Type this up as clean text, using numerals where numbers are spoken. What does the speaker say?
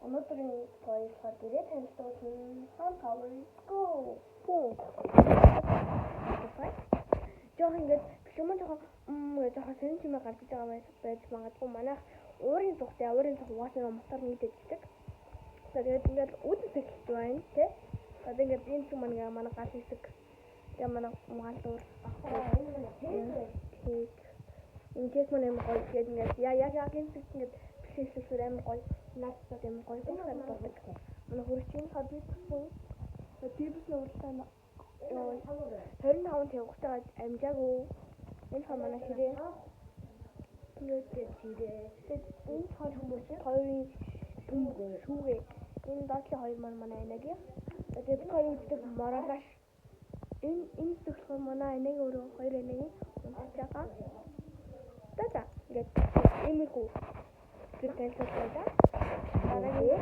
Өнөөдрийн podcast дээр танилцуулсан Sunflower Go. Жоо ингээд бишмэн жоохон сонин чимээ гарч байгаа байж магадгүй манайх уурын цогтой уурын цог угаасаа мотор нийтэждэг. Тэгээд ингээд үүдэн сэхэлж байна тий. Тэгээд ингээд энэ ч манай гал хэсэг тэгээ манай малуур энэ кек мөн юм гоё тэгээд ингээд яг энэ зүйл ингээд бишэлсээр амар гоё наацтай амар гоё болчихсон байдаг. Манай хөрчийн хадвид гэсэн тийбс нууртай 25 тавихтаа амжаагүй энэ хаа манай хэрэг ингээд энэ хаа хүмүүс хоёрын түмгэн шүүгээ энэ доотлын хоёр манай анагийн тэгээд бид хоёр үздэг маргааш энэ зөвхөн манай анагийн өөрөө хоёр анагийн унтж байгаа. Тата ингээд эмэхүү тэр танилцуулаа дараагийн